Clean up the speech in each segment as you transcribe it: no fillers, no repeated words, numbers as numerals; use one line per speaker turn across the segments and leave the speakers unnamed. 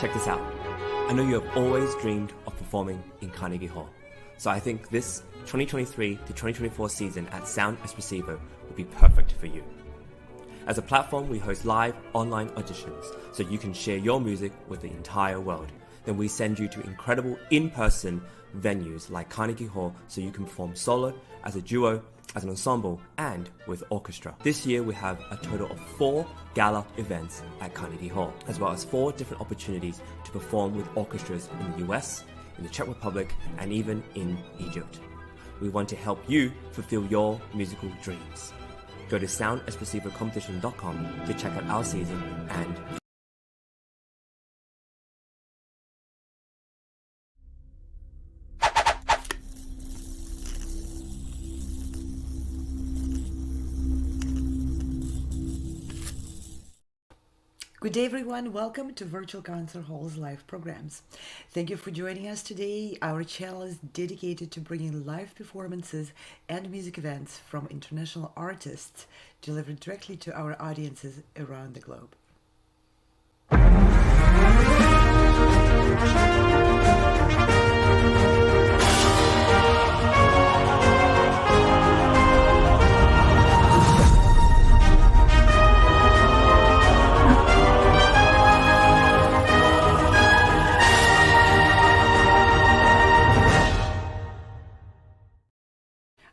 Check this out. I know you have always dreamed of performing in Carnegie Hall, so I think this 2023 to 2024 season at Sound Espressivo will be perfect for you. As a platform, we host live online auditions so you can share your music with the entire world. Then we send you to incredible in-person venues like Carnegie Hall so you can perform solo, as a duo, as an ensemble, and with orchestra. This year we have a total of 4 gala events at Carnegie Hall, as well as 4 different opportunities to perform with orchestras in the US, in the Czech Republic, and even in Egypt. We want to help you fulfill your musical dreams. Go to soundespressivocompetition.com to check out our season and
Good day, everyone. Welcome to Virtual Concert Hall's live programs. Thank you for joining us today. Our channel is dedicated to bringing live performances and music events from international artists delivered directly to our audiences around the globe.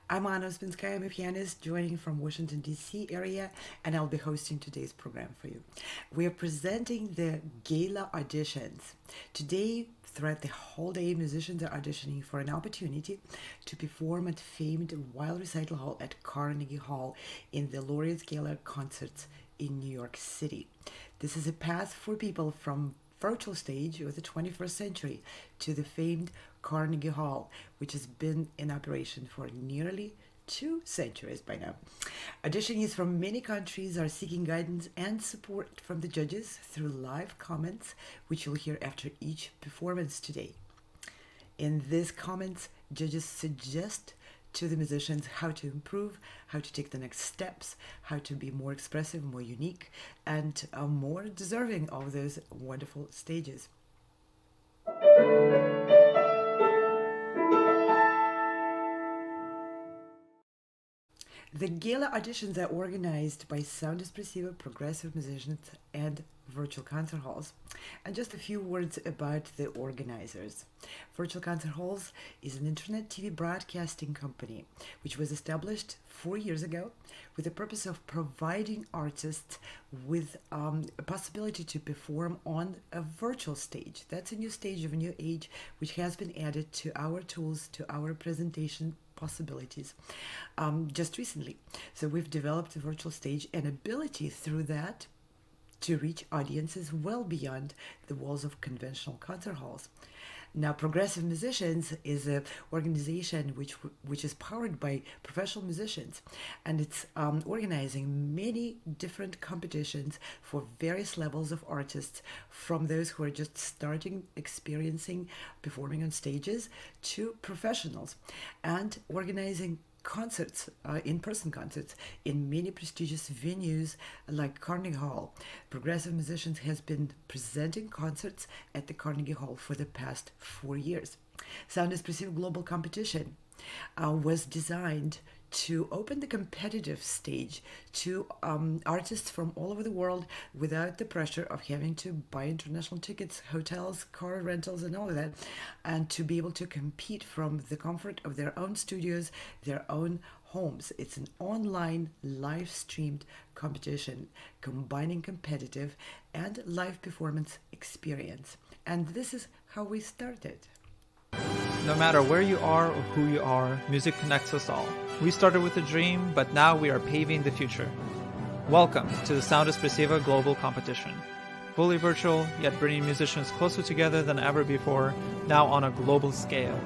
I'm Anna Uspinskaya, I'm a pianist joining from Washington, D.C. area, and I'll be hosting today's program for you. We are presenting the Gala Auditions. Today, throughout the whole day, musicians are auditioning for an opportunity to perform at famed Weill Recital Hall at Carnegie Hall in the Laureate Gala Concerts in New York City. This is a path for people from virtual stage of the 21st century to the famed Carnegie Hall, which has been in operation for nearly 2 centuries by now. Auditionees from many countries are seeking guidance and support from the judges through live comments, which you'll hear after each performance today. In these comments, judges suggest to the musicians how to improve, how to take the next steps, how to be more expressive, more unique, and more deserving of those wonderful stages. The Gala Auditions are organized by Sound Espressivo, progressive musicians, and virtual concert halls. And just a few words about the organizers. Virtual Concert Halls is an internet TV broadcasting company which was established 4 years ago with the purpose of providing artists with a possibility to perform on a virtual stage. That's a new stage of a new age which has been added to our tools, to our presentation possibilities just recently. So we've developed a virtual stage and ability through that to reach audiences well beyond the walls of conventional concert halls. Now, Progressive Musicians is an organization which is powered by professional musicians, and it's organizing many different competitions for various levels of artists, from those who are just starting experiencing performing on stages to professionals, and organizing concerts, in-person concerts in many prestigious venues like Carnegie Hall. Progressive Musicians has been presenting concerts at the Carnegie Hall for the past 4 years. Sound Espressivo Global Competition was designed to open the competitive stage to artists from all over the world without the pressure of having to buy international tickets, hotels, car rentals, and all of that, and to be able to compete from the comfort of their own studios, their own homes. It's an online, live-streamed competition combining competitive and live performance experience. And this is how we started.
No matter where you are or who you are, music connects us all. We started with a dream, but now we are paving the future. Welcome to the Sound Espressivo Global Competition. Fully virtual, yet bringing musicians closer together than ever before, now on a global scale.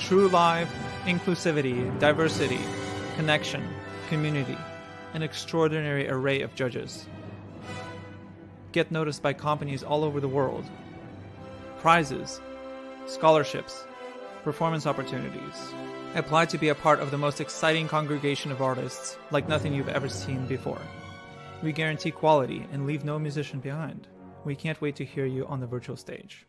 True live, inclusivity, diversity, connection, community, an extraordinary array of judges. Get noticed by companies all over the world. Prizes, scholarships, performance opportunities. Apply to be a part of the most exciting congregation of artists like nothing you've ever seen before. We guarantee quality and leave no musician behind. We can't wait to hear you on the virtual stage.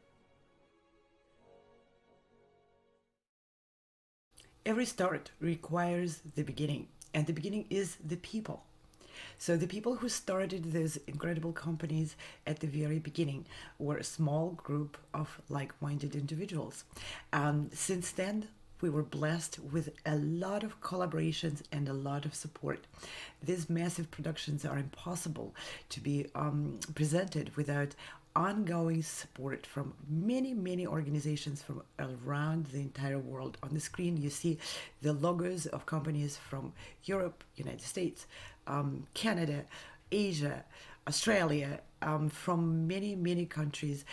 Every start requires the beginning, and the beginning is the people. So the people who started those incredible companies at the very beginning were a small group of like-minded individuals. Since then, we were blessed with a lot of collaborations and a lot of support. These massive productions are impossible to be presented without ongoing support from many, many organizations from around the entire world. On the screen, you see the logos of companies from Europe, United States, Canada, Asia, Australia, from many, many countries,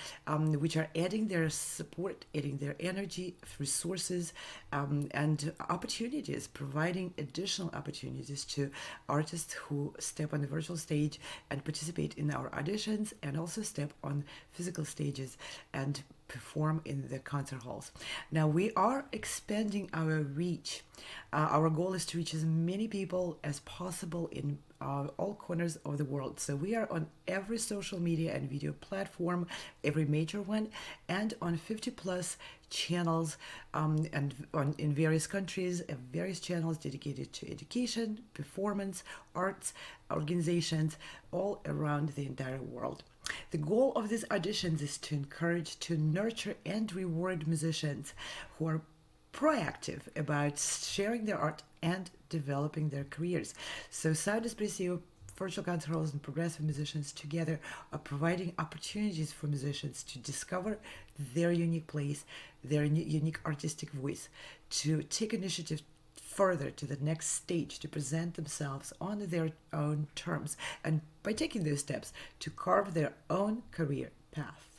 which are adding their support, adding their energy, resources, and opportunities, providing additional opportunities to artists who step on the virtual stage and participate in our auditions, and also step on physical stages and perform in the concert halls. Now we are expanding our reach. Our goal is to reach as many people as possible in all corners of the world. So we are on every social media and video platform, every major one, and on 50 plus channels in various countries, various channels dedicated to education, performance, arts, organizations, all around the entire world. The goal of these auditions is to encourage, to nurture, and reward musicians who are proactive about sharing their art and developing their careers. So Sound Espressivo, virtual concert halls, and progressive musicians together are providing opportunities for musicians to discover their unique place, their unique artistic voice, to take initiative further to the next stage, to present themselves on their own terms, and by taking those steps to carve their own career path.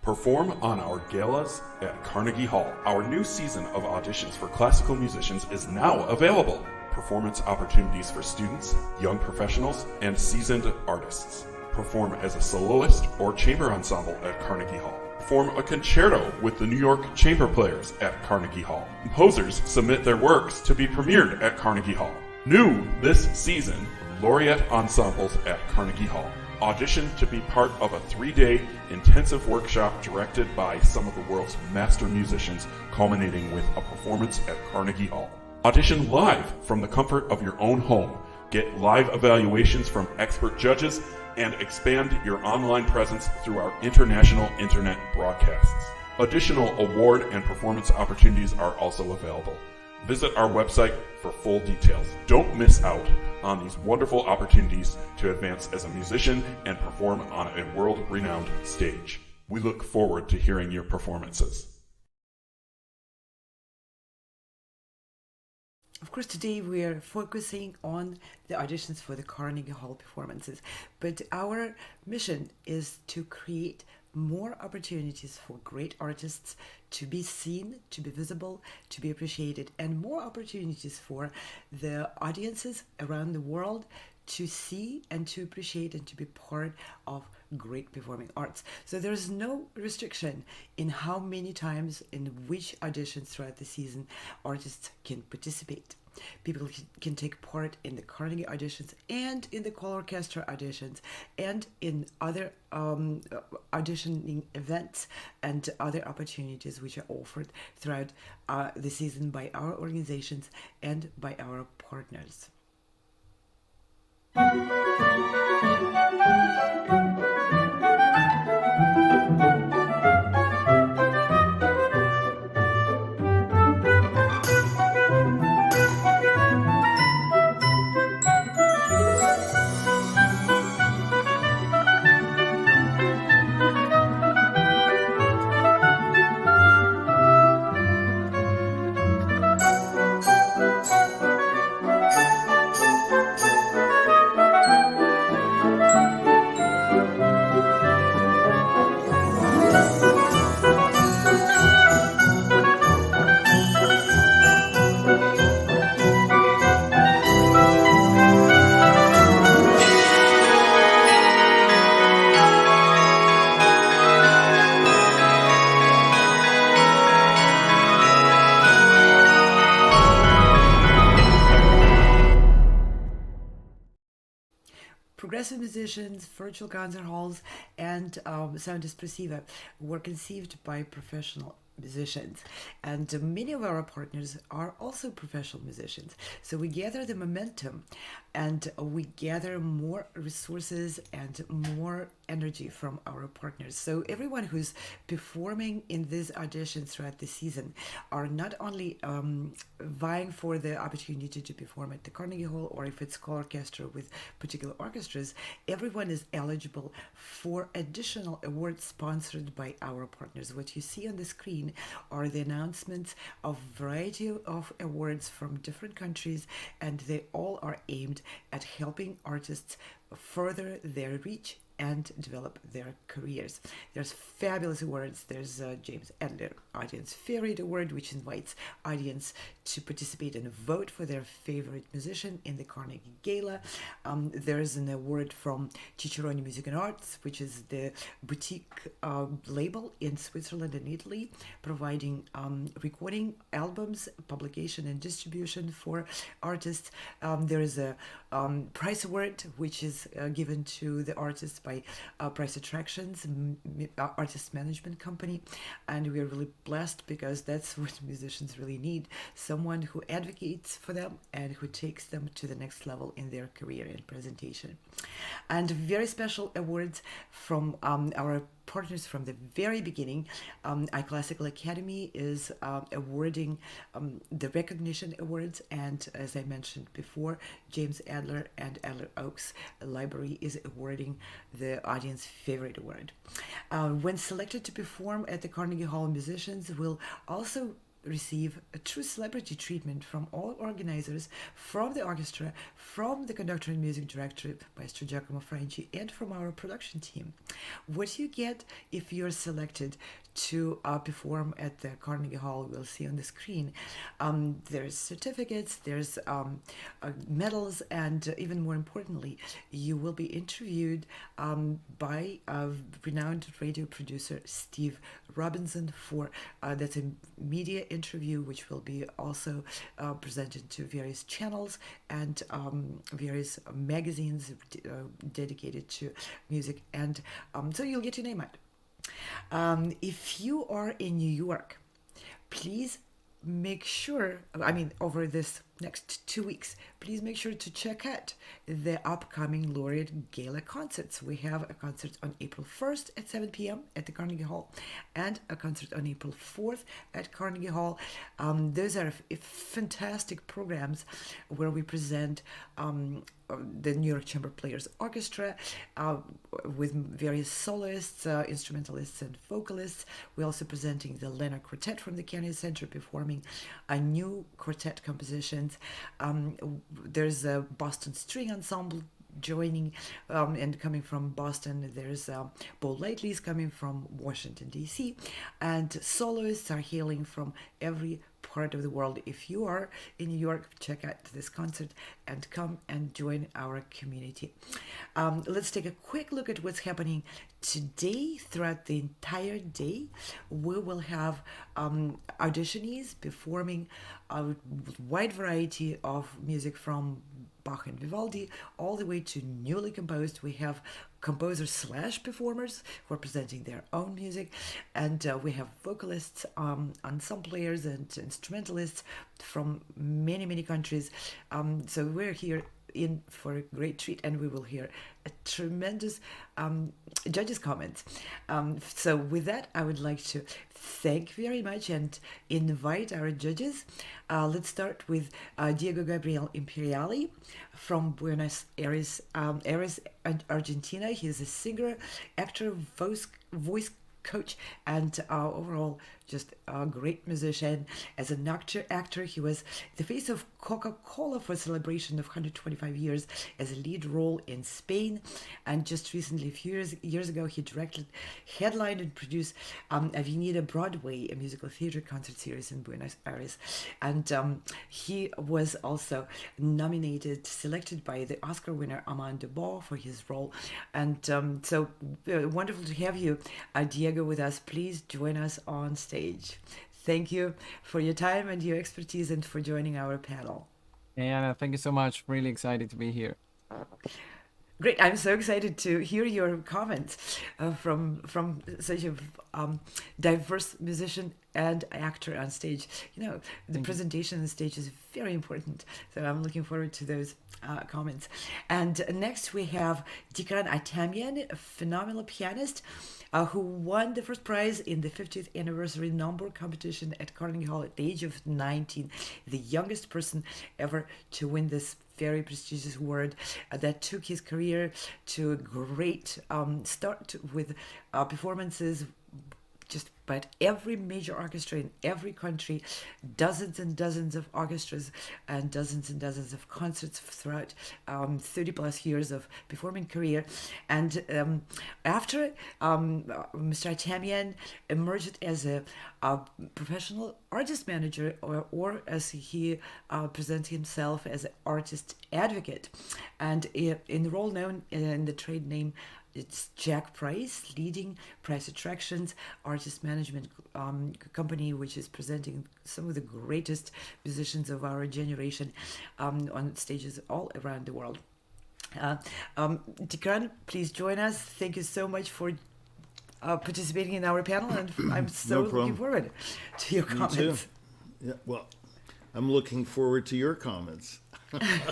Perform on our galas at Carnegie Hall. Our new season of auditions for classical musicians is now available. Performance opportunities for students, young professionals, and seasoned artists. Perform as a soloist or chamber ensemble at Carnegie Hall. Perform a concerto with the New York Chamber Players at Carnegie Hall. Composers submit their works to be premiered at Carnegie Hall. New this season, Laureate ensembles at Carnegie Hall. Audition to be part of a 3-day intensive workshop directed by some of the world's master musicians, culminating with a performance at Carnegie Hall. Audition live from the comfort of your own home. Get live evaluations from expert judges and expand your online presence through our international internet broadcasts. Additional award and performance opportunities are also available. Visit our website for full details. Don't miss out on these wonderful opportunities to advance as a musician and perform on a world-renowned stage. We look forward to hearing your performances.
Of course, today we are focusing on the auditions for the Carnegie Hall performances, but our mission is to create more opportunities for great artists to be seen, to be visible, to be appreciated, and more opportunities for the audiences around the world to see and to appreciate and to be part of great performing arts. So there's no restriction in how many times in which auditions throughout the season artists can participate. People can take part in the Carnegie auditions and in the choral orchestra auditions and in other auditioning events and other opportunities which are offered throughout the season by our organizations and by our partners. progressive musicians, virtual concert halls, and Sound Espressivo were conceived by professional musicians, and many of our partners are also professional musicians. So we gather the momentum and we gather more resources and more energy from our partners. So everyone who's performing in these auditions throughout the season are not only vying for the opportunity to perform at the Carnegie Hall, or if it's co-orchestra with particular orchestras, everyone is eligible for additional awards sponsored by our partners. What you see on the screen are the announcements of a variety of awards from different countries, and they all are aimed at helping artists further their reach and develop their careers. There's fabulous awards. There's James Adler Audience Favorite Award, which invites audience to participate and vote for their favorite musician in the Carnegie Gala. There's an award from Cicerone Music and Arts, which is the boutique label in Switzerland and Italy, providing recording albums, publication and distribution for artists. There is a prize award, which is given to the artists by Price Attractions, artist management company, and we are really blessed because that's what musicians really need: someone who advocates for them and who takes them to the next level in their career and presentation. And very special awards from our partners from the very beginning. iClassical Academy is awarding the recognition awards, and as I mentioned before, James Adler and Adler Oaks Library is awarding the Audience Favorite Award. When selected to perform at the Carnegie Hall, musicians will also receive a true celebrity treatment from all organizers, from the orchestra, from the conductor and music director, Maestro Giacomo Franci, and from our production team. What you get if you're selected to perform at the Carnegie Hall, we'll see on the screen. There's certificates, there's medals, and even more importantly, you will be interviewed by renowned radio producer Steve Robinson for that's a media interview, which will be also presented to various channels and various magazines dedicated to music, and so you'll get your name out. If you are in New York, please make sure, over this next 2 weeks, please make sure to check out the upcoming Laureate Gala concerts. We have a concert on April 1st at 7 p.m. at the Carnegie Hall, and a concert on April 4th at Carnegie Hall. Those are fantastic programs where we present the New York Chamber Players Orchestra with various soloists, instrumentalists, and vocalists. We're also presenting the Leonard Quartet from the Kennedy Center, performing a new quartet compositions. There's a Boston String Ensemble joining and coming from Boston. There's Bo Lightly's coming from Washington, D.C., and soloists are hailing from every part of the world. If you are in New York, check out this concert and come and join our community. Let's take a quick look at what's happening today. Throughout the entire day, we will have auditionees performing a wide variety of music from Bach and Vivaldi all the way to newly composed. We have composers / performers who are presenting their own music, and we have vocalists, ensemble players, and instrumentalists from many countries. So we're here in for a great treat, and we will hear a tremendous judges' comments. So with that, I would like to thank very much and invite our judges. Let's start with Diego Gabriel Imperiale from Buenos Aires, Argentina. He's a singer, actor, voice coach, and overall just a great musician. As an actor, he was the face of Coca-Cola for a celebration of 125 years as a lead role in Spain. And just recently, a few years ago, he directed, headlined, and produced Avenida Broadway, a musical theater concert series in Buenos Aires. And he was also selected by the Oscar winner Armand Debois for his role. And so wonderful to have you, Diego, with us. Please join us on stage. Thank you for your time and your expertise and for joining our panel.
Hey, Anna, thank you so much. Really excited to be here.
Great! I'm so excited to hear your comments from such a diverse musician and actor on stage. The presentation on stage is very important, so I'm looking forward to those comments. And next we have Dickran Atamian, a phenomenal pianist who won the first prize in the 50th anniversary number competition at Carnegie Hall at the age of 19, the youngest person ever to win this very prestigious award that took his career to a great start with performances just about every major orchestra in every country, dozens and dozens of orchestras and dozens of concerts throughout 30 plus years of performing career. And after Mr. Atamian emerged as a professional artist manager, or as he presents himself as an artist advocate, and in the role known in the trade name, it's Jack Price, leading Price Attractions artist management company, which is presenting some of the greatest musicians of our generation on stages all around the world. Dickran, please join us. Thank you so much for participating in our panel, and I'm so looking forward to your comments.
Me too. Yeah, well, I'm looking forward to your comments.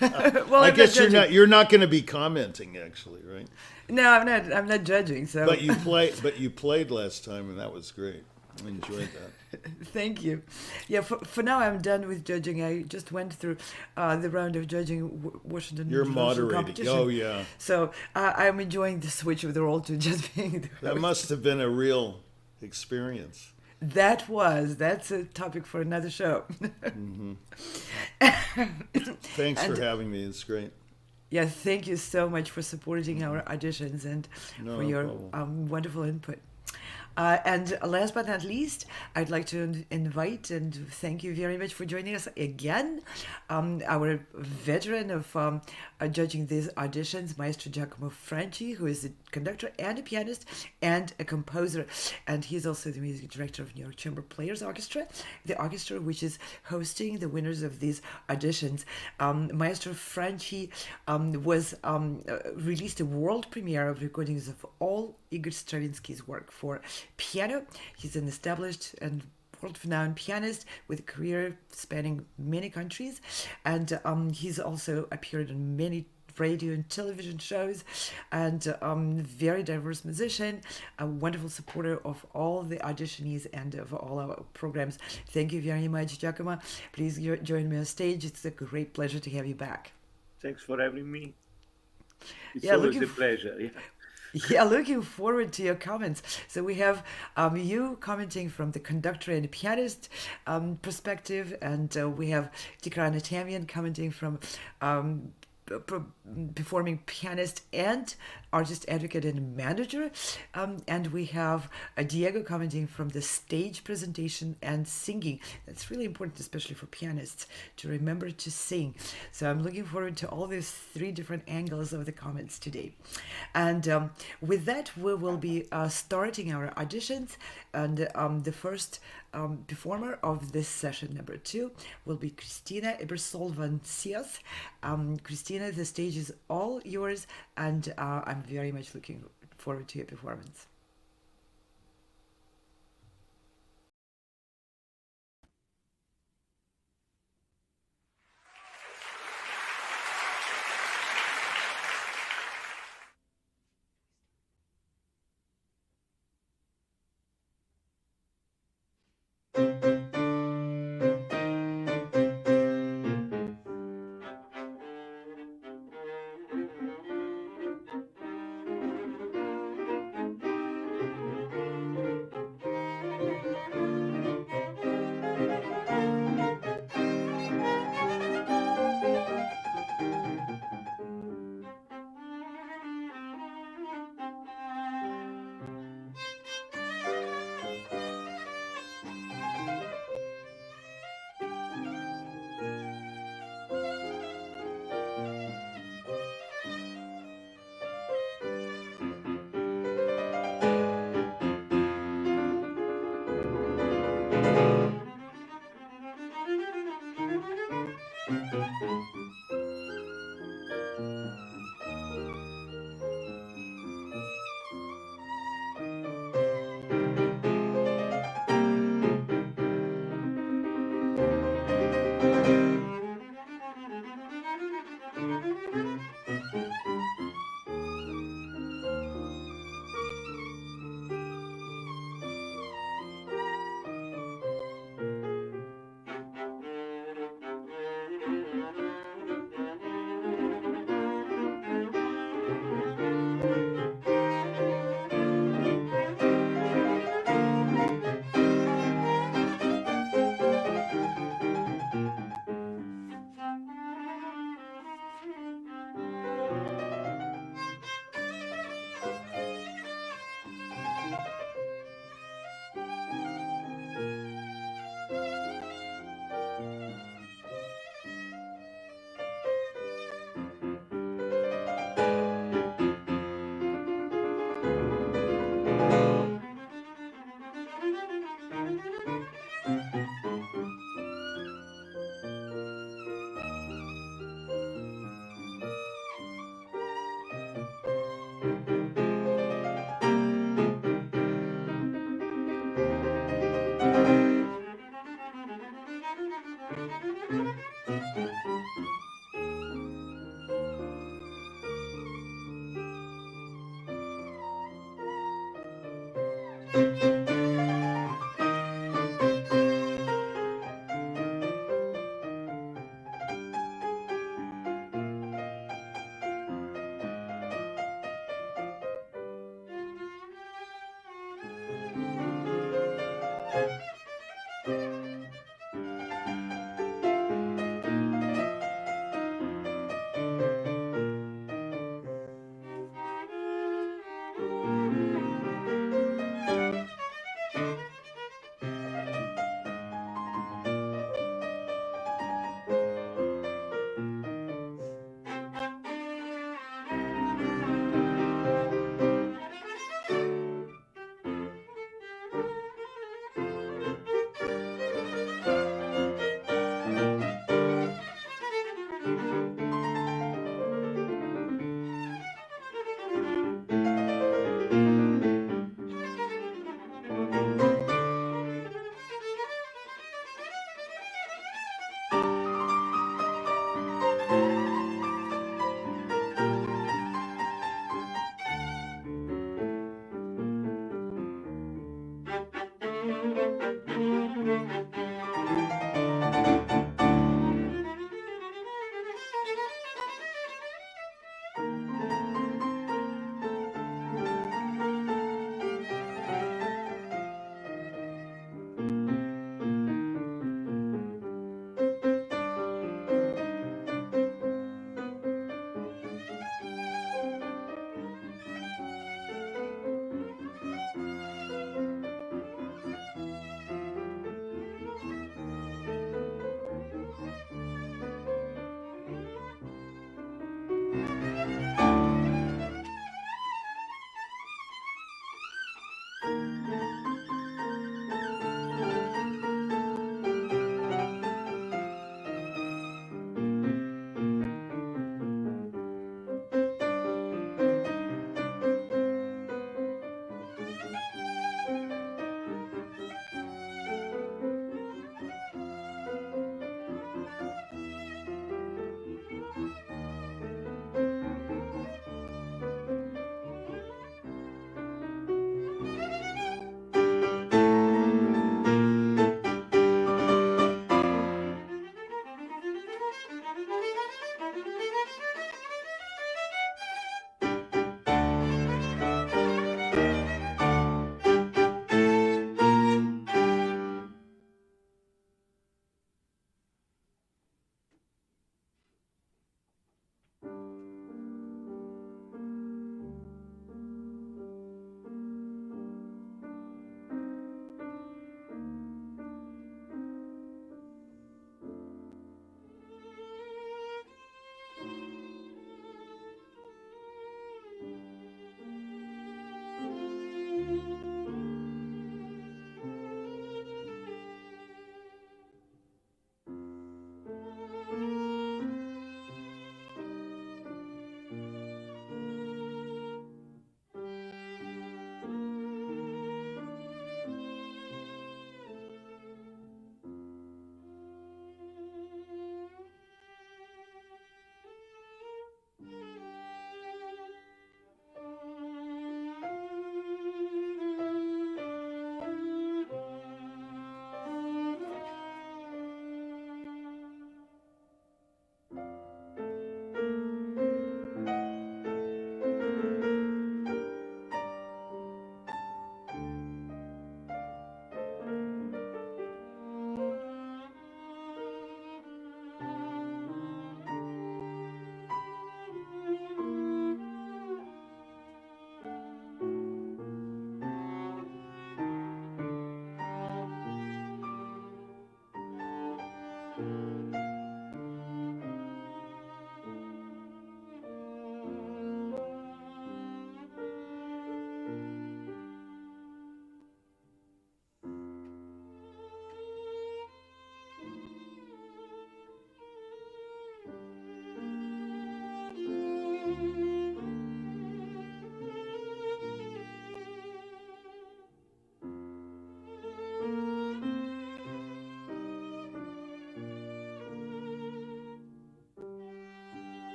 Well,
I guess you're not going to be commenting, actually, right?
No, I'm not judging. So,
but you played last time, and that was great. I enjoyed that.
Thank you. Yeah, for now I'm done with judging. I just went through the round of judging Washington.
You're moderating.
Competition.
Oh yeah.
So I'm enjoying the switch of the role to just being the host.
That must have been a real experience.
That's a topic for another show.
Mm-hmm. Thanks for having me. It's great.
Yeah, thank you so much for supporting our auditions and for your wonderful input. And last but not least, I'd like to invite and thank you very much for joining us again. Our veteran of judging these auditions, Maestro Giacomo Franci, who is a conductor and a pianist and a composer. And he's also the music director of York Chamber Players Orchestra, the orchestra which is hosting the winners of these auditions. Maestro Franci was released a world premiere of recordings of all Igor Stravinsky's work for piano. He's an established and world-renowned pianist with a career spanning many countries, and he's also appeared on many radio and television shows, and very diverse musician, a wonderful supporter of all the auditionees and of all our programs. Thank you very much, Giacomo. Please join me on stage. It's a great pleasure to have you back.
Thanks for having me. It's
Yeah,
always a pleasure. Yeah.
Yeah, looking forward to your comments. So we have you commenting from the conductor and pianist perspective, and we have Dickran Atamian commenting from performing pianist and artist advocate and manager, and we have Diego commenting from the stage presentation and singing. That's really important, especially for pianists, to remember to sing. So I'm looking forward to all these three different angles of the comments today. And with that, we will be starting our auditions, and the first performer of this session number 2 will be Christina Ebersold-Van Christina, the stage is all yours, and I'm very much looking forward to your performance.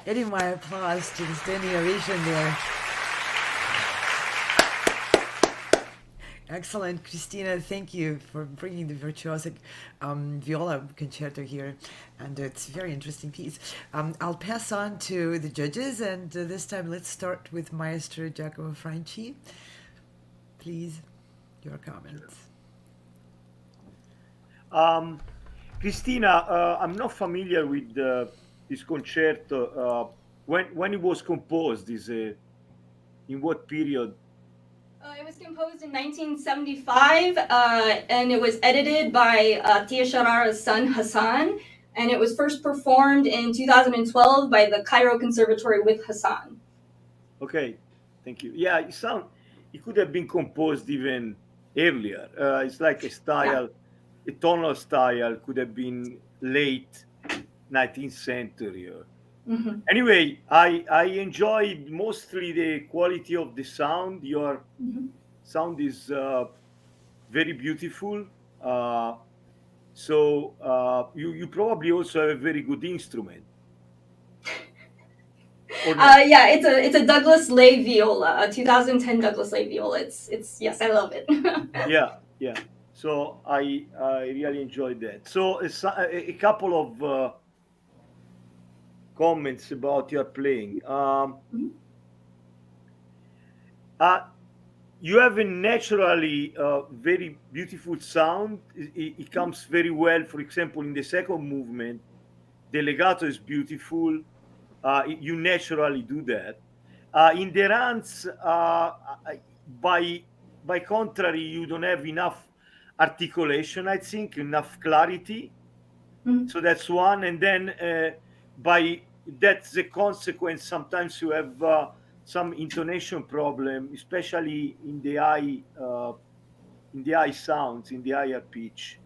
Adding my applause to the standing ovation there. Excellent, Christina. Thank you for bringing the virtuosic viola concerto here, and it's a very interesting piece. I'll pass on to the judges, and this time let's start with Maestro Giacomo Franci. Please, your comments.
Christina, I'm not familiar with this concerto. When it was composed, in what period?
It was composed in 1975, and it was edited by Tia Sharara's son, Hassan, and it was first performed in 2012 by the Cairo Conservatory with Hassan.
Okay, thank you. Yeah, it could have been composed even earlier. It's like a style, a tonal style could have been late 19th century. Anyway, I enjoyed mostly the quality of the sound. Your sound is very beautiful. So you probably also have a very good instrument.
Yeah, it's a Douglas Lay viola, a 2010 Douglas Lay viola. It's yes, I love it.
Yeah. So I really enjoyed that. So a couple of comments about your playing. You have a naturally very beautiful sound. It comes very well. For example, in the second movement, the legato is beautiful. You naturally do that. In the runs, by contrary, you don't have enough articulation, I think, enough clarity. So that's one. And then that's the consequence. Sometimes you have some intonation problem, especially in the high sounds, in the higher pitch.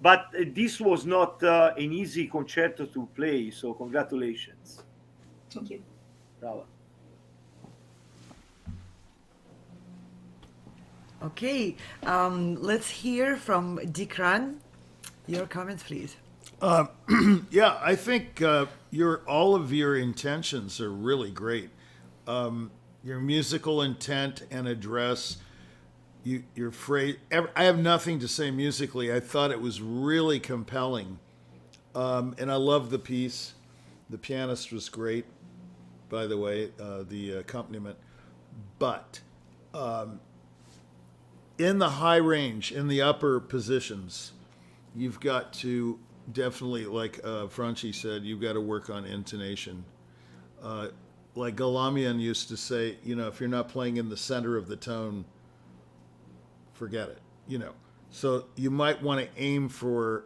But this was not an easy concerto to play. So congratulations.
Thank you.
Bravo.
Okay, let's hear from Dickran. Your comments, please.
Yeah, I think all of your intentions are really great. Your musical intent and address, your phrase. I have nothing to say musically. I thought it was really compelling, and I love the piece. The pianist was great, by the way, the accompaniment. But in the high range, in the upper positions, you've got to definitely, like Franci said, you've got to work on intonation. Like Galamian used to say, if you're not playing in the center of the tone, forget it, So you might want to aim for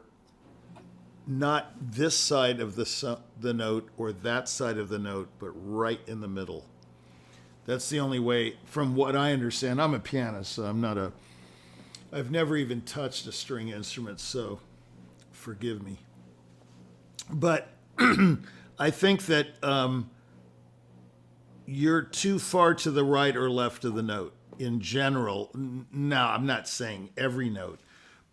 not this side of the note or that side of the note, but right in the middle. That's the only way, from what I understand. I'm a pianist, so I've never even touched a string instrument, so forgive me. But I think that you're too far to the right or left of the note in general. Now, I'm not saying every note,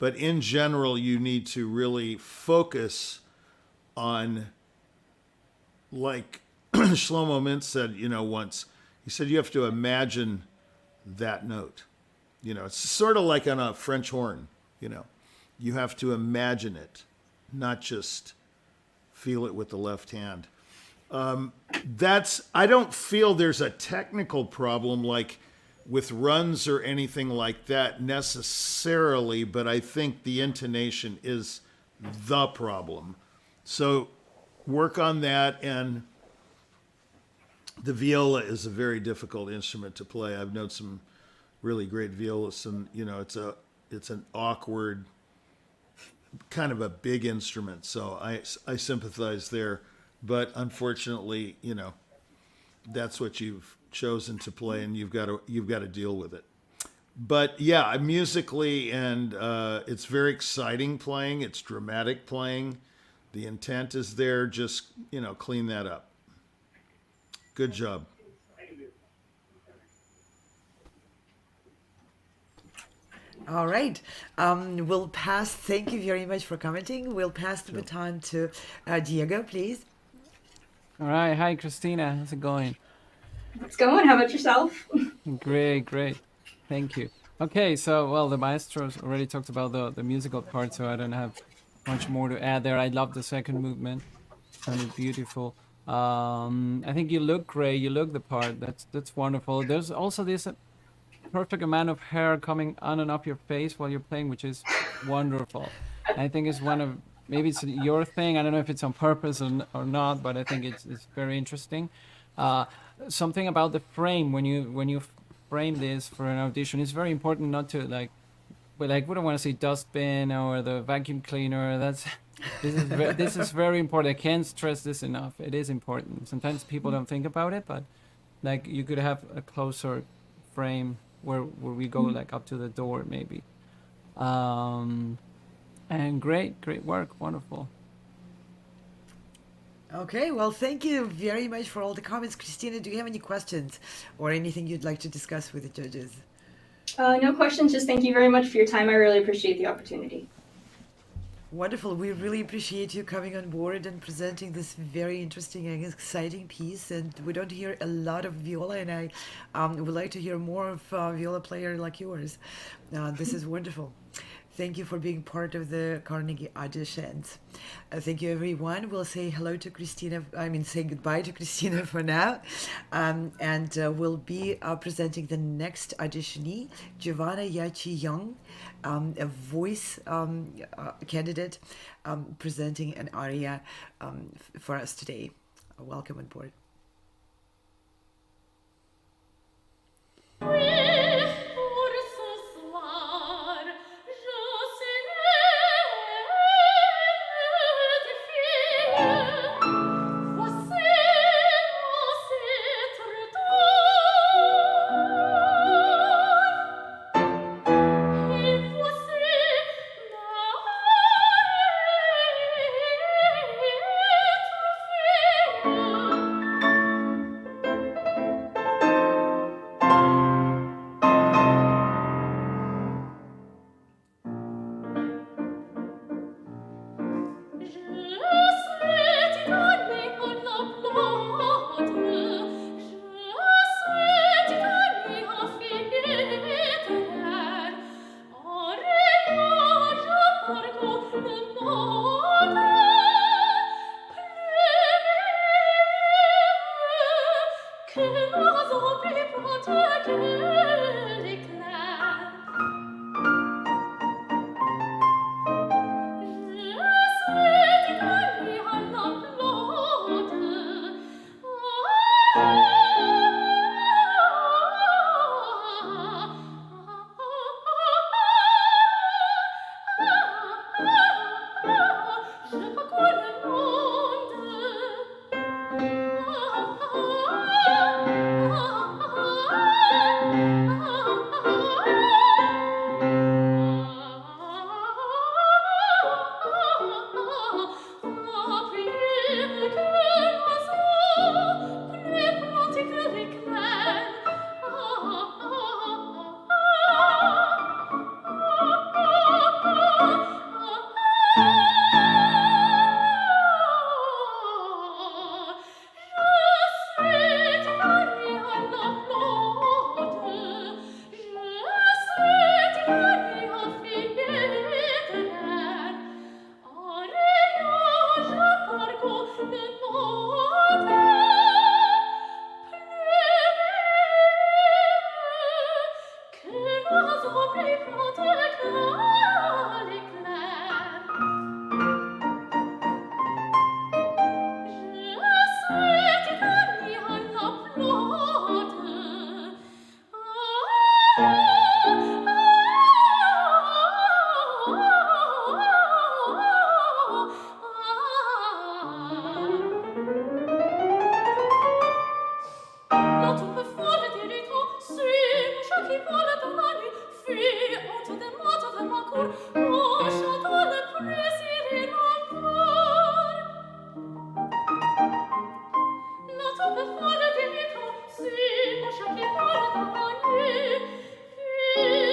but in general, you need to really focus on, like Shlomo Mintz said, once, he said you have to imagine that note. It's sort of like on a French horn, you have to imagine it, not just feel it with the left hand. I don't feel there's a technical problem like with runs or anything like that necessarily, but I think the intonation is the problem. So work on that, and the viola is a very difficult instrument to play. I've known some really great violists, and it's an awkward, kind of a big instrument, so I sympathize there. But unfortunately, that's what you've chosen to play, and you've got to deal with it. But yeah, musically, and it's very exciting playing. It's dramatic playing. The intent is there. Just clean that up. Good job.
All right. Thank you very much for commenting. We'll pass the baton to Diego, please.
All right. Hi, Christina. How's it going?
It's going. How about yourself?
Great, great. Thank you. Okay, so, well, the maestros already talked about the musical part, so I don't have much more to add there. I love the second movement. Sounded beautiful. I think you look great. You look the part. That's wonderful. There's also this perfect amount of hair coming on and up your face while you're playing, which is wonderful. I think it's one of, maybe it's your thing. I don't know if it's on purpose or not, but I think it's very interesting. Something about the frame when you frame this for an audition, it's very important not to like, we don't want to say dustbin or the vacuum cleaner. This is very important. I can't stress this enough. It is important. Sometimes people don't think about it, but like you could have a closer frame where we go like up to the door maybe. And great work, wonderful.
Okay, well, thank you very much for all the comments. Christina, do you have any questions or anything you'd like to discuss with the judges?
No questions. Just thank you very much for your time. I really appreciate the opportunity.
Wonderful. We really appreciate you coming on board and presenting this very interesting and exciting piece. And we don't hear a lot of viola, and I would like to hear more of a viola player like yours. This is wonderful. Thank you for being part of the Carnegie Auditions. Thank you, everyone. We'll say hello to Christina. Say goodbye to Christina for now. And we'll be presenting the next auditionee, Giovanna Yachi Young, a voice candidate, presenting an aria for us today. Welcome on board.
Sì,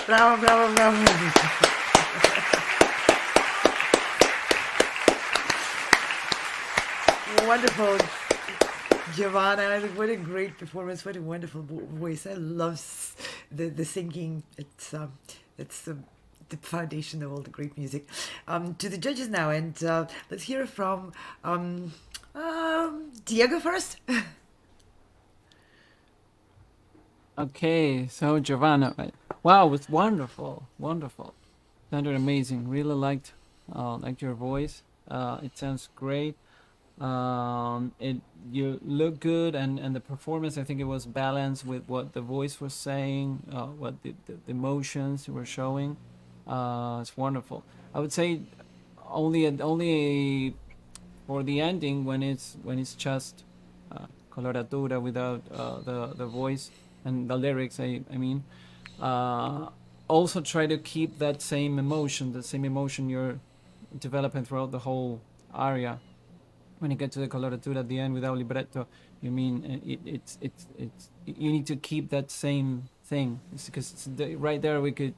Bravo, bravo, bravo. Wonderful. Giovanna, what a great performance. What a wonderful voice. I love the singing. It's the foundation of all the great music. To the judges now, and let's hear from Diego first.
Okay, so Giovanna, wow, it was wonderful, wonderful, sounded amazing. Really liked your voice. It sounds great. You look good, and the performance, I think it was balanced with what the voice was saying, what the emotions you were showing. It's wonderful. I would say only for the ending when it's just coloratura without the voice and the lyrics. I mean, also try to keep that same emotion you're developing throughout the whole aria. When you get to the coloratura at the end without libretto, you mean it's you need to keep that same thing. It's because right there I could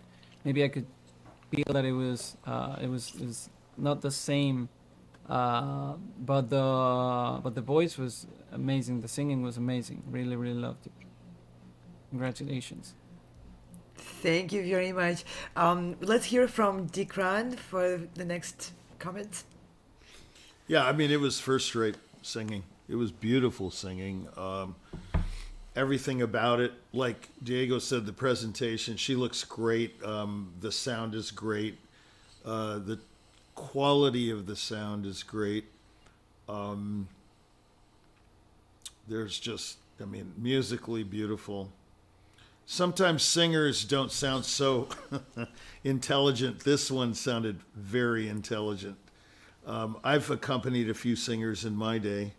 feel that it was not the same, but the voice was amazing. The singing was amazing. Really, really loved it. Congratulations.
Thank you very much. Let's hear from Dickran for the next comments.
Yeah, I mean, it was first-rate singing. It was beautiful singing. Everything about it, like Diego said, the presentation, she looks great. The sound is great. The quality of the sound is great. There's just, I mean, musically beautiful. Sometimes singers don't sound so intelligent. This one sounded very intelligent. I've accompanied a few singers in my day.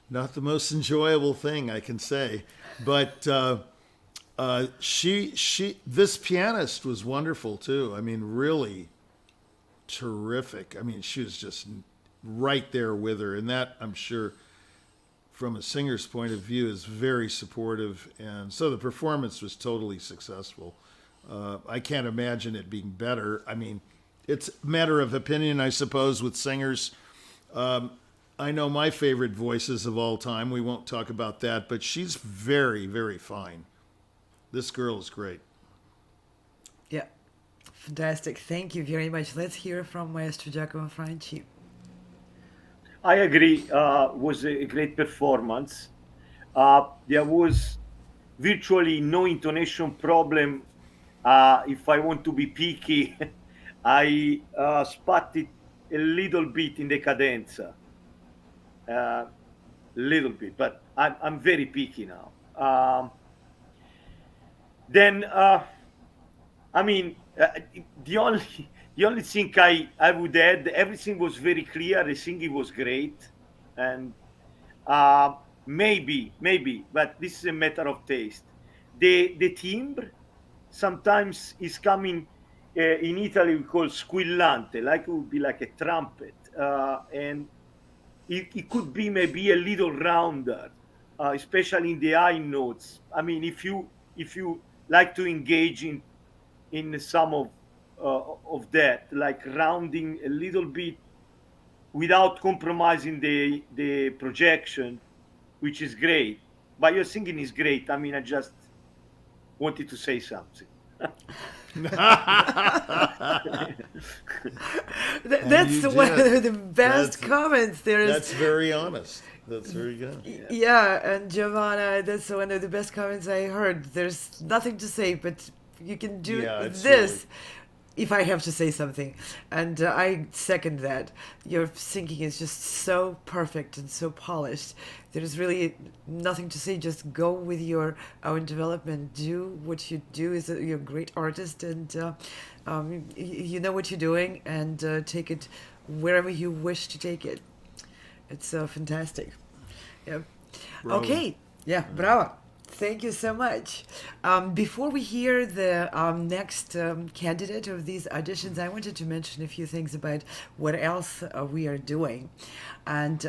Not the most enjoyable thing, I can say, but this pianist was wonderful too. I mean, really terrific. I mean, she was just right there with her, and that, I'm sure, from a singer's point of view, is very supportive. And so the performance was totally successful. I can't imagine it being better. I mean, it's a matter of opinion, I suppose, with singers. I know my favorite voices of all time. We won't talk about that, but she's very, very fine. This girl is great.
Yeah, fantastic. Thank you very much. Let's hear from Maestro Giacomo Franci.
I agree. Was a great performance. There was virtually no intonation problem. If I want to be picky, I spotted a little bit in the cadenza, little bit, but I'm very picky now. Then, I mean, the only thing I would add, everything was very clear. The singing was great, and maybe, but this is a matter of taste. The timbre sometimes is coming. In Italy, we call squillante, like it would be like a trumpet, and it could be maybe a little rounder, especially in the high notes. I mean, if you like to engage in some of that, like rounding a little bit without compromising the projection, which is great. But your singing is great. I mean, I just wanted to say something.
That's one of the best comments there is.
That's very honest. That's very good.
Yeah, and Giovanna, that's one of the best comments I heard. There's nothing to say, but you can do this.
Really...
If I have to say something, and I second that. Your singing is just so perfect and so polished. There's really nothing to say. Just go with your own development. Do what you do. You're a great artist, and you know what you're doing, and take it wherever you wish to take it. It's fantastic. Yeah.
Bravo.
Okay. Yeah. Bravo. Thank you so much. Before we hear the next candidate of these auditions, I wanted to mention a few things about what else we are doing. And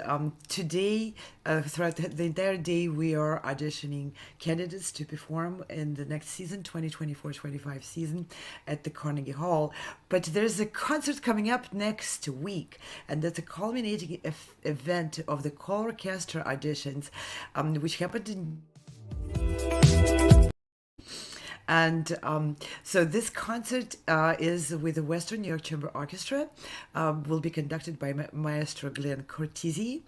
today, throughout the entire day, we are auditioning candidates to perform in the next season, 2024-25 season, at the Carnegie Hall. But there's a concert coming up next week, and that's a culminating event of the Choral Orchestra auditions, which happened in. And so this concert is with the Western York Chamber Orchestra, will be conducted by Maestro Glenn Cortese,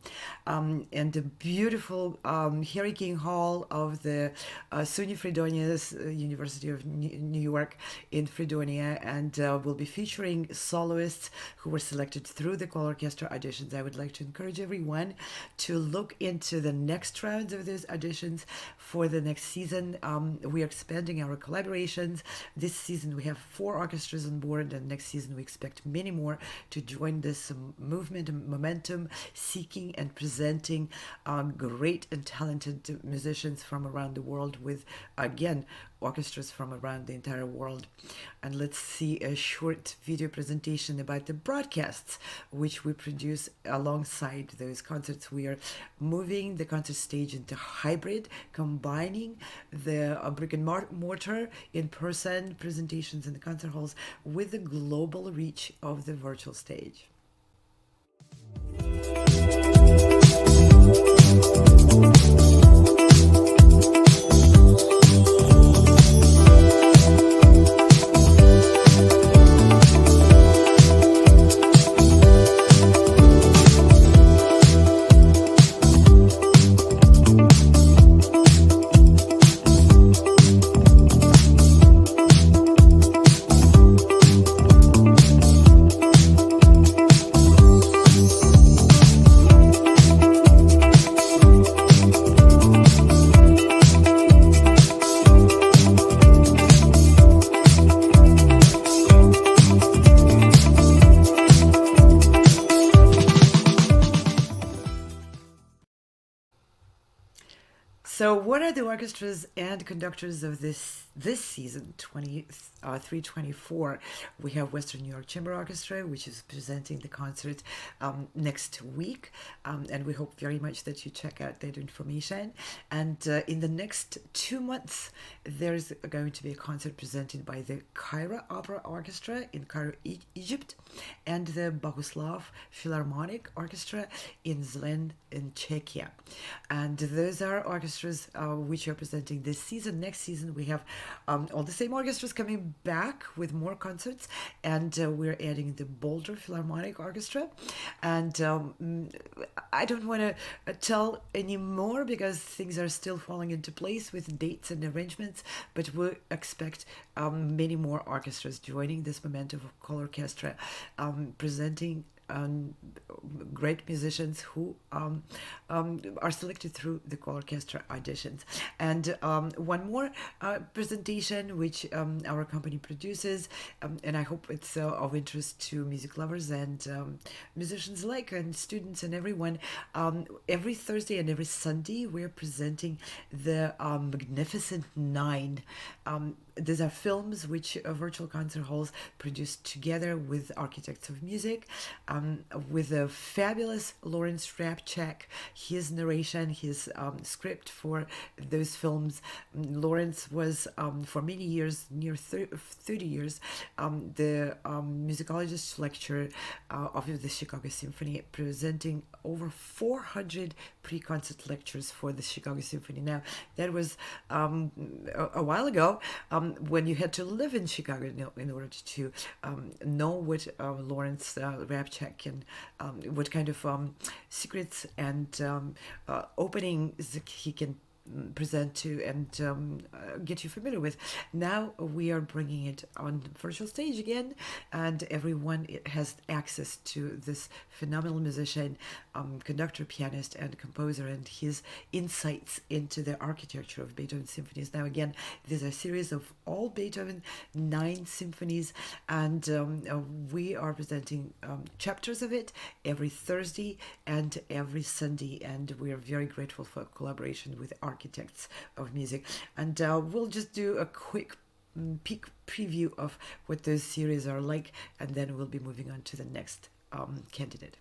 and the beautiful Carnegie Hall of the SUNY Fredonia's University of New York in Fredonia, and will be featuring soloists who were selected through the choral orchestra auditions. I would like to encourage everyone to look into the next rounds of these auditions for the next season. We are expanding our collaborations. This season we have 4 orchestras on board, and next season we expect many more to join this movement and momentum, seeking and presenting great and talented musicians from around the world with, again, orchestras from around the entire world. And let's see a short video presentation about the broadcasts which we produce alongside those concerts. We are moving the concert stage into hybrid, combining the brick and mortar in-person presentations in the concert halls with the global reach of the virtual stage. So what are the orchestras and conductors of this season, 23-24? We have Western New York Chamber Orchestra, which is presenting the concert next week, and we hope very much that you check out that information. And in the next 2 months, there's going to be a concert presented by the Cairo Opera Orchestra in Cairo, Egypt, and the Bohuslav Philharmonic Orchestra in Zlin in Czechia. And those are orchestras which are presenting this season. Next season we have all the same orchestras coming back with more concerts, and we're adding the Boulder Philharmonic Orchestra. And I don't want to tell any more because things are still falling into place with dates and arrangements, but we expect many more orchestras joining this momentum of choral orchestra, presenting great musicians who are selected through the choral orchestra auditions. And one more presentation which our company produces, and I hope it's of interest to music lovers and musicians alike, and students and everyone. Every Thursday and every Sunday we're presenting the Magnificent Nine. These are films which virtual concert halls produce together with architects of music, with a fabulous Lawrence Rapchak, his narration, his script for those films. Lawrence was, for many years, near 30 years, the musicologist lecturer of the Chicago Symphony, presenting over 400 pre-concert lectures for the Chicago Symphony. Now, that was a while ago, when you had to live in Chicago in order to know what Lawrence Rapchak and what kind of secrets and openings he can present to and get you familiar with. Now we are bringing it on virtual stage again, and everyone has access to this phenomenal musician, conductor, pianist, and composer, and his insights into the architecture of Beethoven symphonies. Now again, these are a series of all Beethoven 9 symphonies, and we are presenting chapters of it every Thursday and every Sunday, and we are very grateful for collaboration with our architects of music. And we'll just do a quick peek preview of what those series are like, and then we'll be moving on to the next candidate.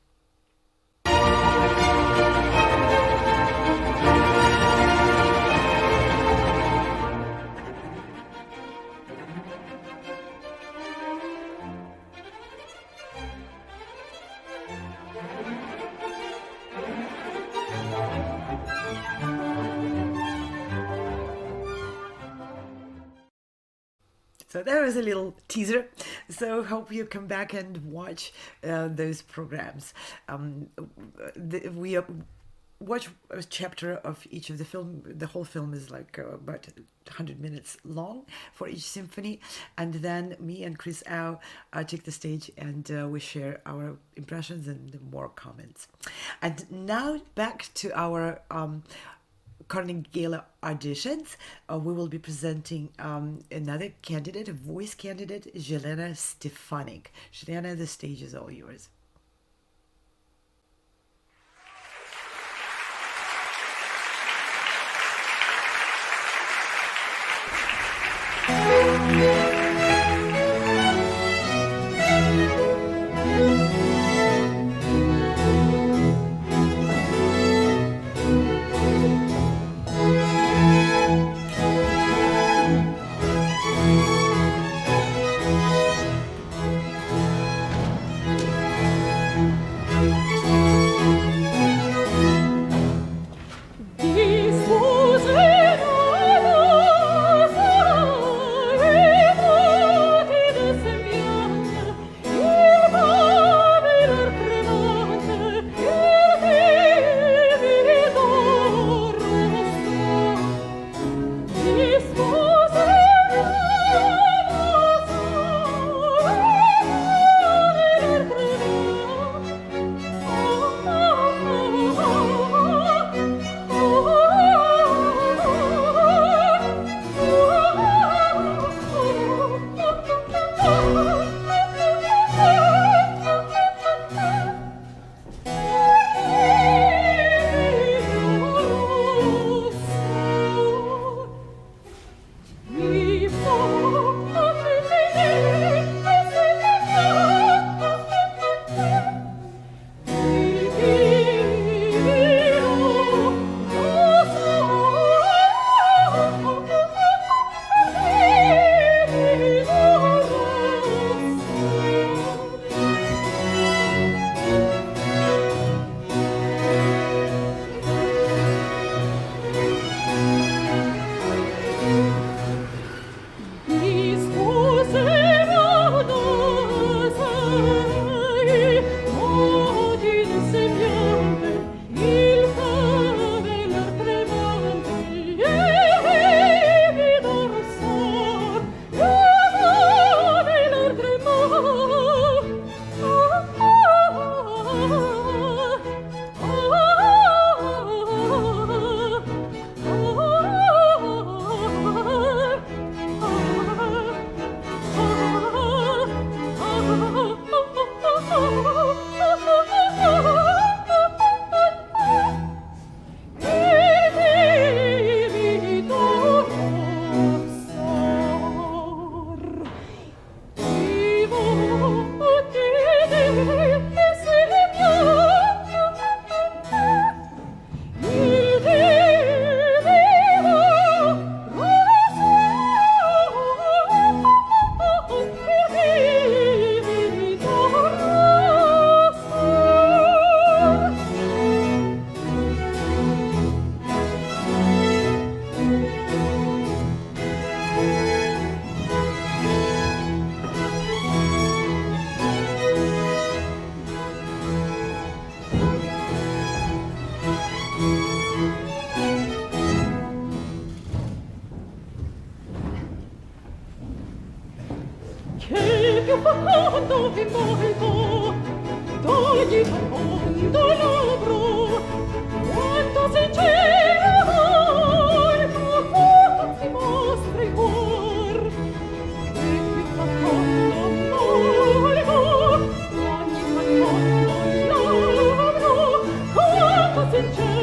So there was a little teaser. So hope you come back and watch those programs. We watch a chapter of each of the film. The whole film is like about 100 minutes long for each symphony. And then me and Chris Au take the stage and we share our impressions and more comments. And now back to our Carnegie Gala auditions. We will be presenting another candidate, a voice candidate, Jelena Stefanik. Jelena, the stage is all yours.
Sincero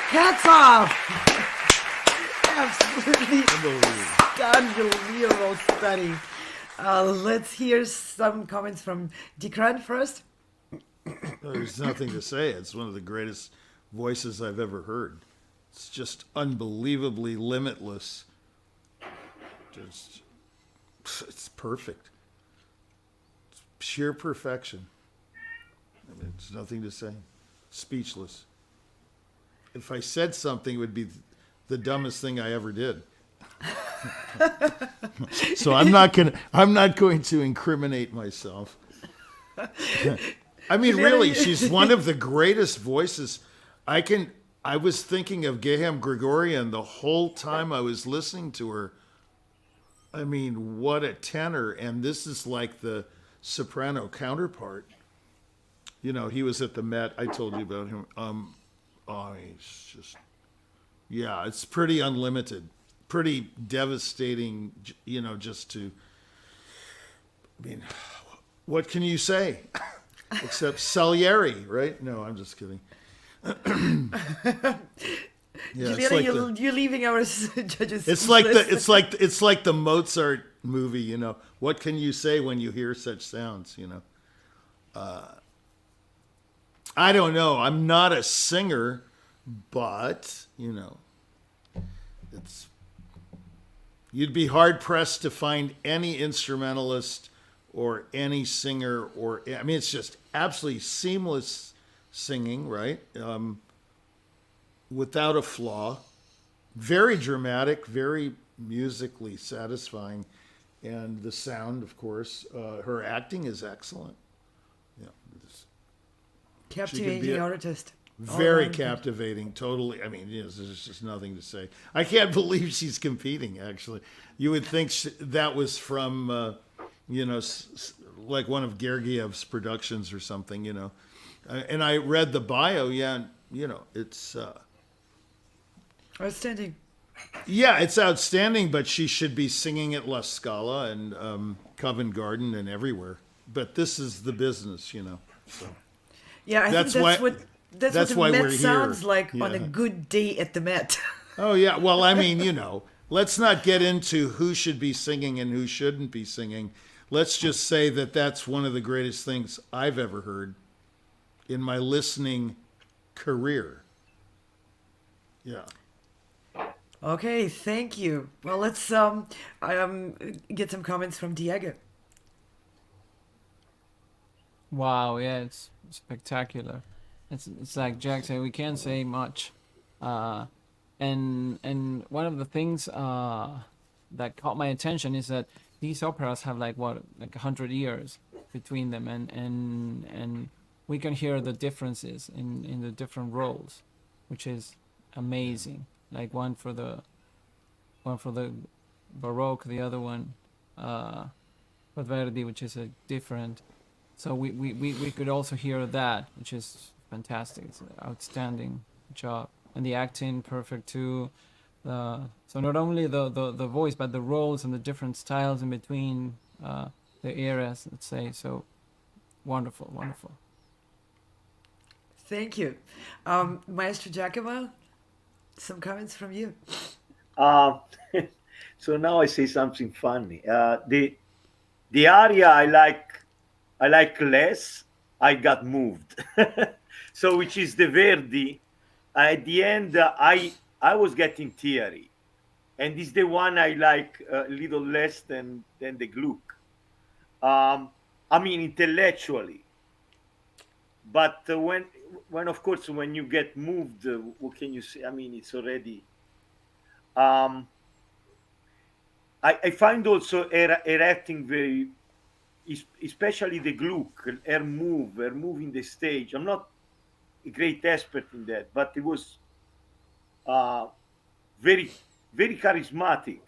Hats off! Absolutely unbelievable study. Let's hear some comments from Dickran first.
There's nothing to say. It's one of the greatest voices I've ever heard. It's just unbelievably limitless. It's perfect. It's pure perfection. I mean, there's nothing to say. Speechless. If I said something, it would be the dumbest thing I ever did. So I'm not going to incriminate myself. I mean, really, she's one of the greatest voices. I was thinking of Gehem Gregorian the whole time I was listening to her. I mean, what a tenor. And this is like the soprano counterpart. You know, he was at the Met. I told you about him. He's just, yeah, it's pretty unlimited, pretty devastating, you know, just to, I mean, what can you say? Except Salieri, right? No, I'm just kidding. Yeah,
Juliana, you're leaving our judges.
It's like the Mozart movie, you know. What can you say when you hear such sounds, you know? I don't know. I'm not a singer, but, you know, you'd be hard pressed to find any instrumentalist or any singer I mean, it's just absolutely seamless singing, right? Without a flaw, very dramatic, very musically satisfying, and the sound, of course. Her acting is excellent. Yeah,
Captivating artist.
Very captivating, totally. I mean, yes, there's just nothing to say. I can't believe she's competing, actually. You would think that was from, you know, like one of Gergiev's productions or something, you know. And I read the bio, yeah, you know, it's...
outstanding.
Yeah, it's outstanding, but she should be singing at La Scala and Covent Garden and everywhere. But this is the business, you know. So.
Yeah, I think that's what the Met sounds like on a good day at the Met.
Oh, yeah. Well, I mean, you know, let's not get into who should be singing and who shouldn't be singing. Let's just say that that's one of the greatest things I've ever heard in my listening career. Yeah.
Okay, thank you. Well, let's get some comments from Diego.
Wow, yeah, it's spectacular. It's like Jack said, we can't say much. And one of the things that caught my attention is that these operas have like 100 years between them, and we can hear the differences in the different roles, which is amazing. Like one for the Baroque, the other one for Verdi, which is a different. So we could also hear that, which is fantastic. It's an outstanding job, and the acting perfect too. So not only the voice, but the roles and the different styles in between the eras, let's say. So wonderful.
Thank you, Maestro Giacomo. Some comments from you.
So now I say something funny. The aria I like less. I got moved. So which is the Verdi. At the end, I was getting teary, and this is the one I like a little less than the Gluck. I mean intellectually, but when of course when you get moved, what can you say? I mean it's already. I find also her acting very, especially the Gluck, her moving the stage. I'm not a great expert in that, but it was very, very charismatic.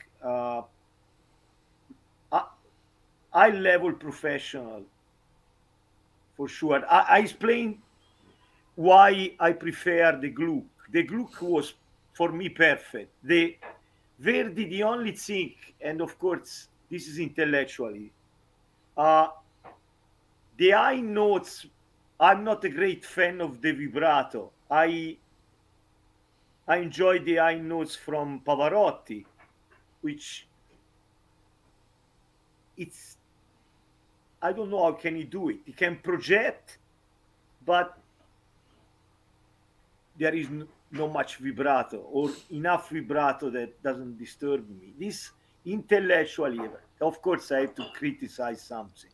High level professional, for sure. I explained why I prefer the Gluck. The Gluck was, for me, perfect. The Verdi, the only thing, and of course, this is intellectually, the high notes, I'm not a great fan of the vibrato. I enjoy the high notes from Pavarotti, which it's, I don't know how can he do it. He can project, but there is not much vibrato or enough vibrato that doesn't disturb me. This intellectually, of course, I have to criticize something,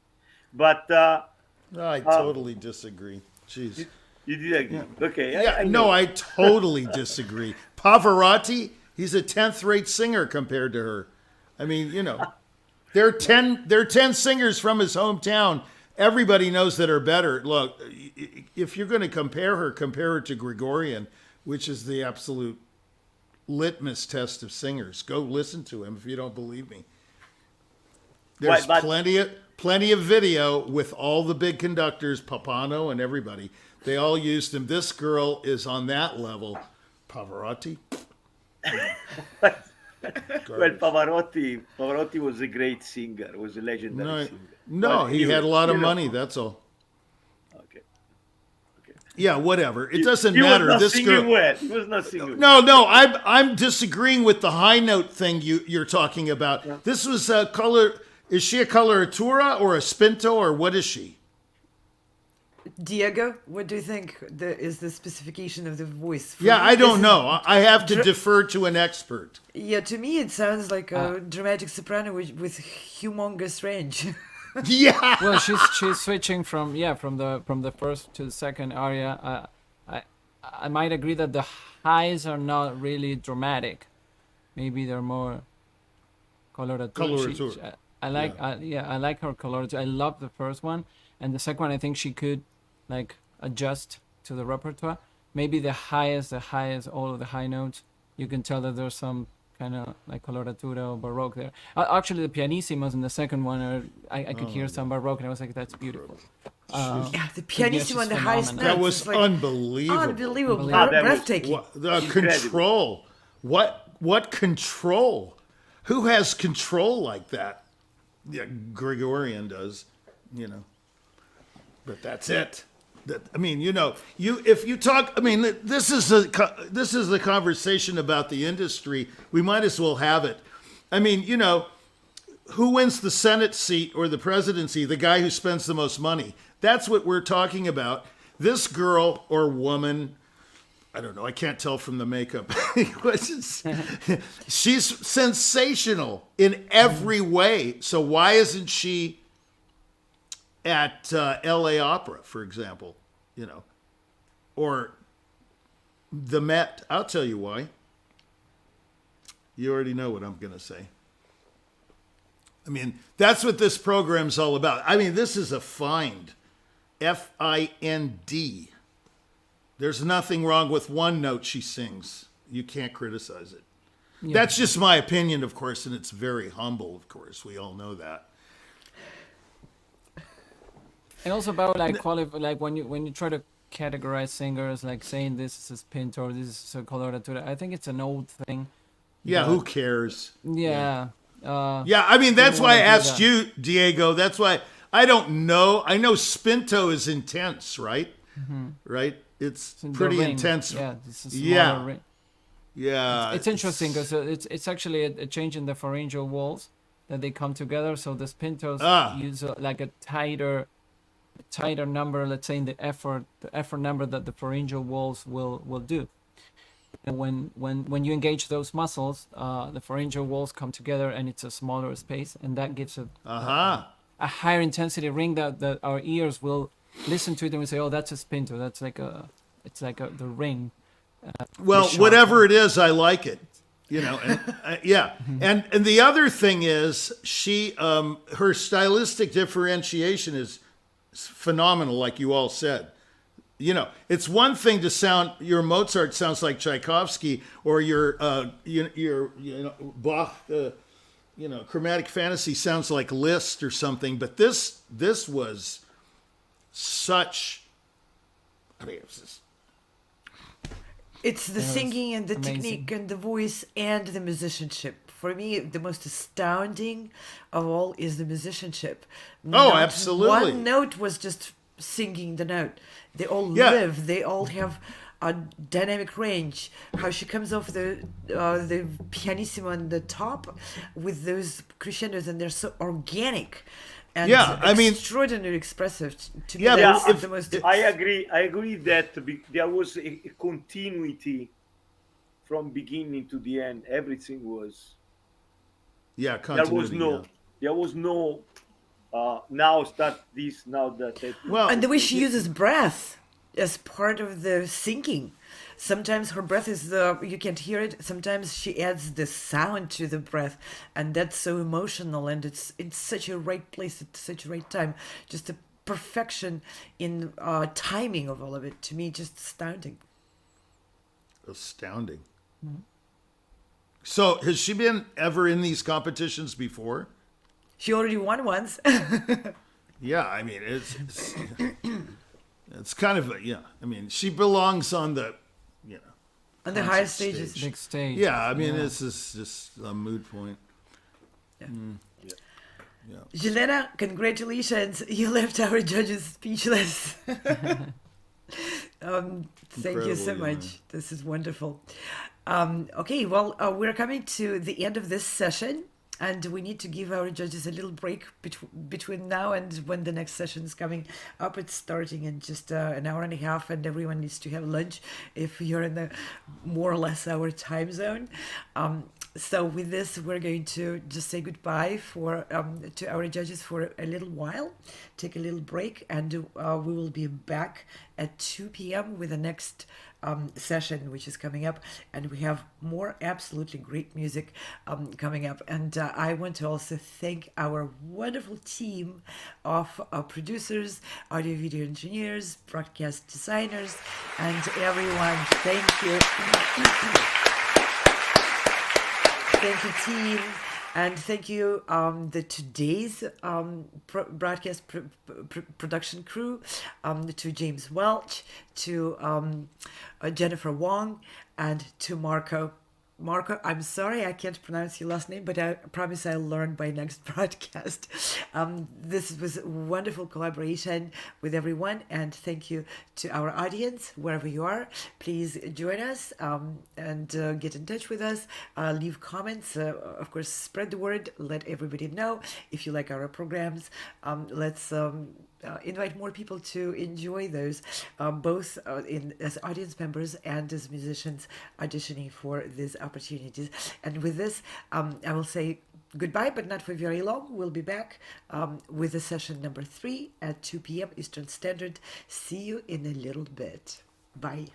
but
I totally disagree. Jeez.
you did agree.
Yeah.
Okay.
Yeah, no, I totally disagree. Pavarotti, he's a 10th-rate singer compared to her. I mean, you know, there are 10 singers from his hometown. Everybody knows that are better. Look, if you're going to compare her to Gregorian, which is the absolute litmus test of singers. Go listen to him if you don't believe me. There's plenty of video with all the big conductors, Papano and everybody. They all used him. This girl is on that level. Pavarotti.
Well, Pavarotti was a great singer. Was a legendary singer.
No, he had a lot of money. That's all.
Okay.
Yeah, whatever. It doesn't matter.
Was not
this
singing
girl.
well. He was not singing well.
No. I'm disagreeing with the high note thing you're talking about. Yeah. This was a color. Is she a coloratura or a spinto or what is she?
Diego, what do you think is the specification of the voice? For
yeah,
me,
I don't know. I have to defer to an expert.
Yeah, to me it sounds like a dramatic soprano with humongous range.
Yeah.
Well, she's switching from the first to the second aria. I might agree that the highs are not really dramatic. Maybe they're more coloratura. I like her coloratura. I love the first one, and the second one I think she could like adjust to the repertoire. Maybe the highest, all of the high notes. You can tell that there's some kind of like coloratura or baroque there. Actually, the pianissimos in the second one, I could hear some baroque, and I was like, that's beautiful.
Yeah, the pianissimo and the highest notes.
That was like
unbelievable. Breathtaking.
The control. What control? Who has control like that? Yeah, Gregorian does, you know. But that's it. I mean, you know, if you talk, I mean, this is a conversation about the industry. We might as well have it. I mean, you know, who wins the Senate seat or the presidency? The guy who spends the most money. That's what we're talking about. This girl or woman, I don't know. I can't tell from the makeup. She's sensational in every way. So why isn't she at LA Opera, for example, you know, or the Met? I'll tell you why. You already know what I'm going to say. I mean, that's what this program's all about. I mean, this is a find. F-I-N-D. There's nothing wrong with one note she sings. You can't criticize it. Yeah. That's just my opinion, of course, and it's very humble, of course. We all know that.
And also about like like when you try to categorize singers, like saying this is a spinto or this is a coloratura, I think it's an old thing.
Yeah, who cares?
Yeah.
I mean, that's why I asked you, Diego. That's why I don't know. I know spinto is intense, right? Mm-hmm. Right? It's pretty intense.
Yeah, it's a smaller ring.
Yeah.
It's interesting because it's actually a change in the pharyngeal walls that they come together. So the spintos use like a tighter number, let's say in the effort number that the pharyngeal walls will do. And when you engage those muscles, the pharyngeal walls come together and it's a smaller space, and that gives a higher intensity ring that our ears will listen to it and we say, oh, that's a spinto. That's like the ring.
Well, whatever it is, I like it. You know, and and the other thing is her stylistic differentiation is phenomenal, like you all said. You know, it's one thing to sound, your Mozart sounds like Tchaikovsky, or your Bach, Chromatic Fantasy sounds like Liszt or something. But this was such. I mean,
it's the singing and the technique and the voice and the musicianship. For me, the most astounding of all is the musicianship.
Absolutely.
One note was just singing the note. They all live. They all have dynamic range, how she comes off the pianissimo on the top with those crescendos, and they're so organic and extraordinarily expressive. To me, that's the most.
I agree that there was a continuity from beginning to the end. Everything was.
Continuity.
There was no. Now start this. Now that.
Well, and the way she uses breath as part of the singing. Sometimes her breath is you can't hear it. Sometimes she adds the sound to the breath, and that's so emotional, and it's in such a right place at such a right time. Just the perfection in timing of all of it. To me, just astounding.
Astounding. Mm-hmm. So, has she been ever in these competitions before?
She already won once.
Yeah, I mean, it's kind of she belongs on the,
on the highest stages.
Big stage.
Yeah, I mean, this is just a moot point.
Yeah. Jelena, congratulations. You left our judges speechless. Thank you so much. This is wonderful. Okay, well, we're coming to the end of this session. And we need to give our judges a little break between now and when the next session is coming up. It's starting in just an hour and a half, and everyone needs to have lunch if you're in the more or less our time zone. So with this, we're going to just say goodbye to our judges for a little while, take a little break, and we will be back at 2 p.m. with the next session, which is coming up, and we have more absolutely great music coming up. And I want to also thank our wonderful team of producers, audio video engineers, broadcast designers, and everyone. Thank you. Thank you, team. And thank you, today's broadcast production crew, to James Welch, to Jennifer Wong, and to Marco. Marco, I'm sorry I can't pronounce your last name, but I promise I'll learn by next broadcast. This was a wonderful collaboration with everyone, and thank you to our audience, wherever you are. Please join us and get in touch with us. Leave comments. Of course, spread the word. Let everybody know if you like our programs. Let's invite more people to enjoy those, both as audience members and as musicians auditioning for these opportunities. And with this, I will say goodbye, but not for very long. We'll be back with the session number 3 at 2 p.m. Eastern Standard. See you in a little bit. Bye.